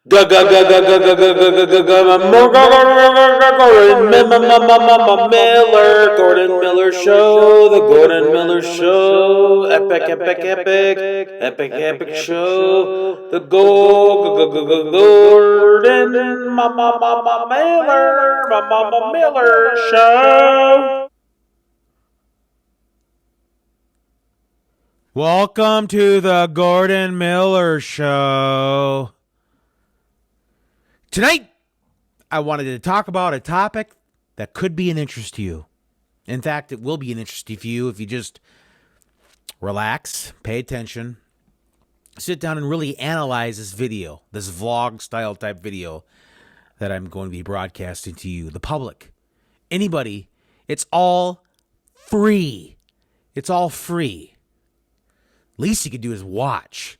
Gordon Miller Show, the Gordon Miller Show, epic show, the Gordon Miller Show. Welcome to the Gordon Miller Show. Tonight, I wanted to talk about a topic that could be an interest to you. In fact, it will be an interest to you if you just relax, pay attention, sit down and really analyze this video, this vlog style type video that I'm going to be broadcasting to you, the public, anybody. It's all free. It's all free. Least you could do is watch.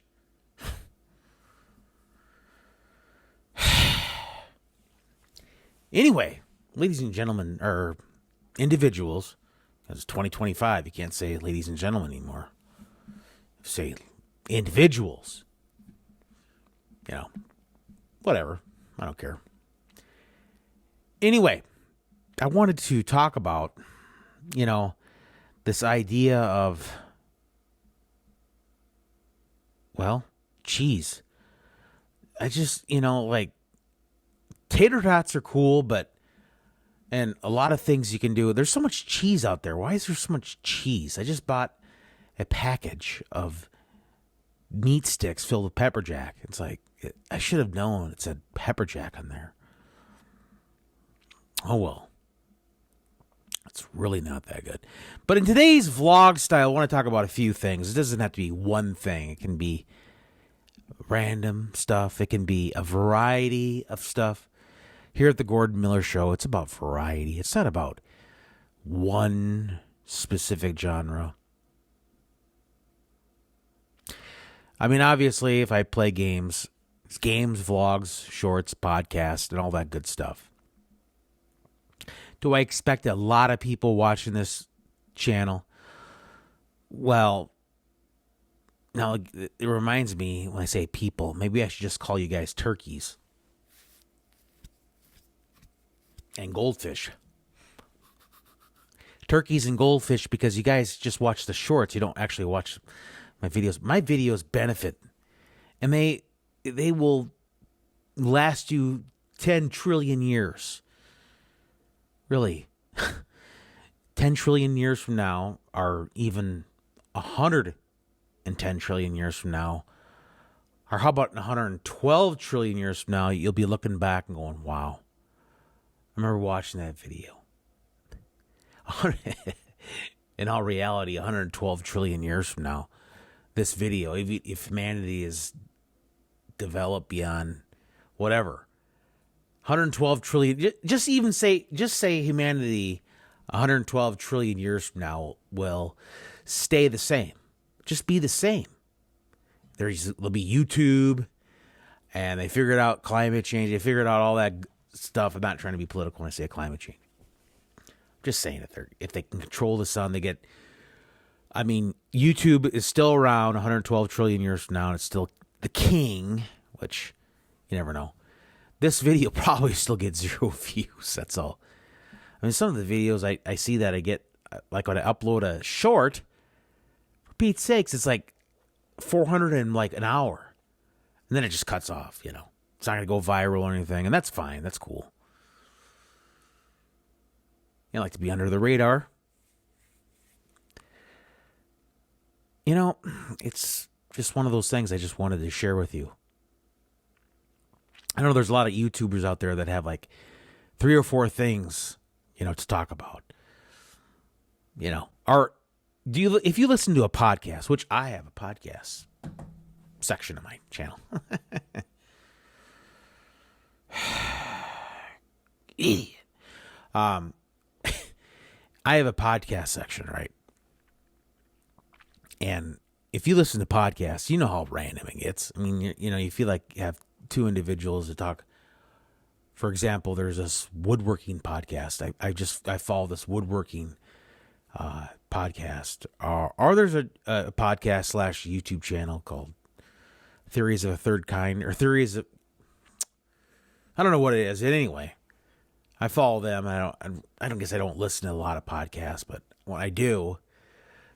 Anyway, ladies and gentlemen, or individuals, because it's 2025, you can't say ladies and gentlemen anymore. Say individuals. You know, whatever. I don't care. Anyway, I wanted to talk about, this idea of, cheese. I just, tater tots are cool, and a lot of things you can do. There's so much cheese out there. Why is there so much cheese? I just bought a package of meat sticks filled with pepper jack. It's like, I should have known it said pepper jack on there. Oh, well. It's really not that good. But in today's vlog style, I want to talk about a few things. It doesn't have to be one thing. It can be random stuff. It can be a variety of stuff. Here at the Gordon Miller Show, it's about variety. It's not about one specific genre. I mean, obviously, if I play games, it's games, vlogs, shorts, podcasts, and all that good stuff. Do I expect a lot of people watching this channel? Well, now it reminds me when I say people, maybe I should just call you guys turkeys. And goldfish. Turkeys and goldfish, because you guys just watch the shorts. You don't actually watch my videos. My videos benefit. And they will last you 10 trillion years. Really. 10 trillion years from now, or even 110 trillion years from now, or how about 112 trillion years from now, you'll be looking back and going, wow. I remember watching that video. In all reality, 112 trillion years from now, this video, if humanity is developed beyond whatever, 112 trillion, just say humanity 112 trillion years from now will stay the same. Just be the same. There'll be YouTube, and they figured out climate change. They figured out all that stuff. I'm not trying to be political when I say climate change. I'm just saying if they can control the sun, YouTube is still around 112 trillion years from now, and it's still the king, which you never know. This video probably still gets 0 views. That's all. I mean, some of the videos I see that I get, like when I upload a short, for Pete's sakes, it's like 400 in like an hour. And then it just cuts off, It's not going to go viral or anything, and that's fine. That's cool. You like to be under the radar. It's just one of those things I just wanted to share with you. I know there's a lot of YouTubers out there that have like 3 or 4 things, to talk about. If you listen to a podcast, which I have a podcast section of my channel. Idiot. I have a podcast section, right? And if you listen to podcasts, you know how random it gets. I mean, you feel like you have 2 individuals to talk. For example, there's this woodworking podcast. I follow this woodworking podcast. Or there's a podcast / YouTube channel called Theories of a Third Kind, or Theories of I don't know what it is. Anyway, I follow them. I don't guess I don't listen to a lot of podcasts, but when I do,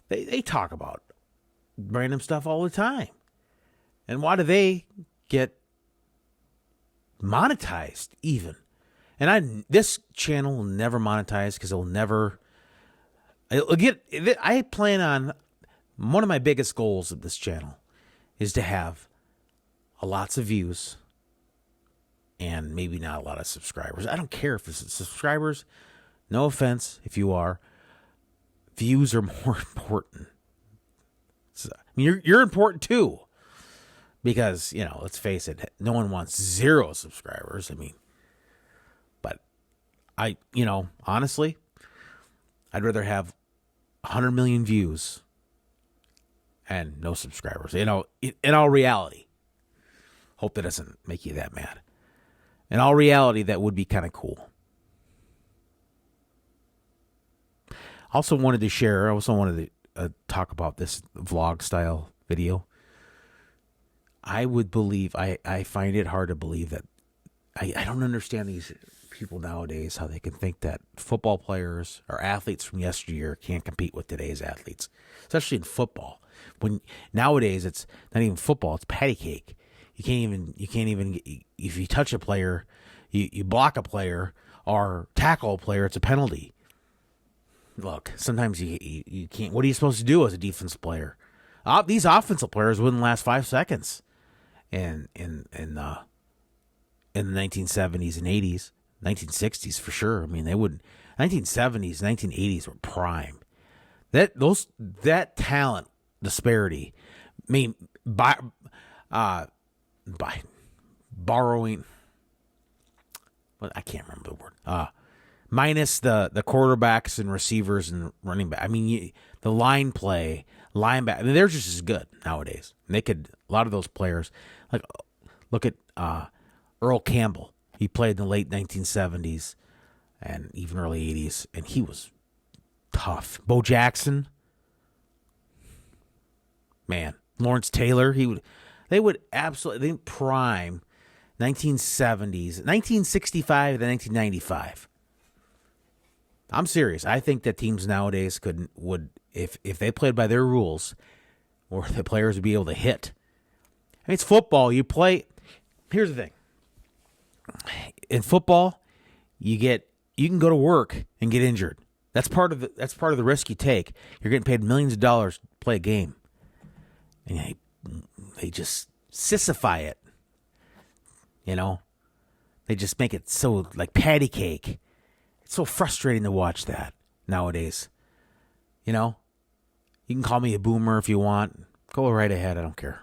they talk about random stuff all the time. And why do they get monetized even? And this channel will never monetize because it'll never. I plan on, one of my biggest goals of this channel is to have lots of views and maybe not a lot of subscribers. I don't care if it's subscribers. No offense if you are. Views are more important. So, I mean, you're important too. Because, let's face it, no one wants 0 subscribers. I mean, but honestly, I'd rather have 100 million views and no subscribers. In all reality. Hope that doesn't make you that mad. In all reality, that would be kind of cool. I also wanted to talk about this vlog style video. I would believe, I find it hard to believe that, I don't understand these people nowadays, how they can think that football players or athletes from yesteryear can't compete with today's athletes, especially in football. When nowadays it's not even football, it's patty cake. You can't even, if you touch a player, you block a player or tackle a player, it's a penalty. Look, sometimes you can't, what are you supposed to do as a defense player? These offensive players wouldn't last 5 seconds. In the 1970s and 80s, 1960s for sure. I mean, they wouldn't. 1970s, 1980s were prime. That talent disparity. I mean, by borrowing. Well, I can't remember the word. Minus the quarterbacks and receivers and running back. I mean, the line play, linebacker. I mean, they're just as good nowadays. And a lot of those players. Like, look at Earl Campbell. He played in the late 1970s and even early 80s, and he was tough. Bo Jackson, man. Lawrence Taylor, they would absolutely prime 1970s, 1965 to 1995. I'm serious. I think that teams nowadays would if they played by their rules, or the players would be able to hit. I mean, it's football. You play. Here's the thing. In football, you can go to work and get injured. That's part of the risk you take. You're getting paid millions of dollars to play a game, and they just sissify it. They just make it so like patty cake. It's so frustrating to watch that nowadays. You can call me a boomer if you want. Go right ahead. I don't care.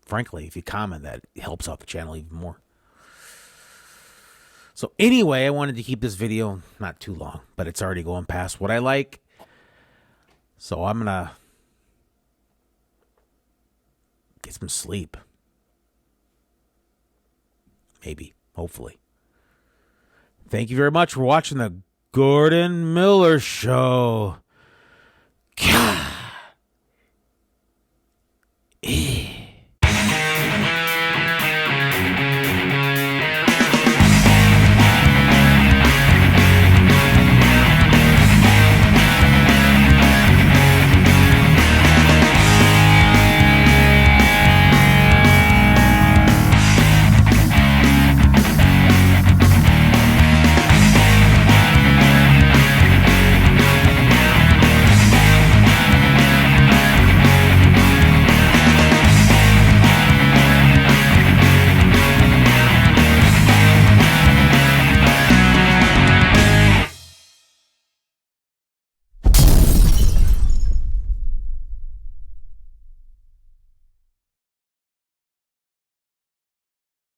Frankly, if you comment, that helps out the channel even more. So anyway, I wanted to keep this video not too long, but it's already going past what I like. So I'm going to get some sleep. Maybe. Hopefully. Thank you very much for watching the Gordon Miller Show. God.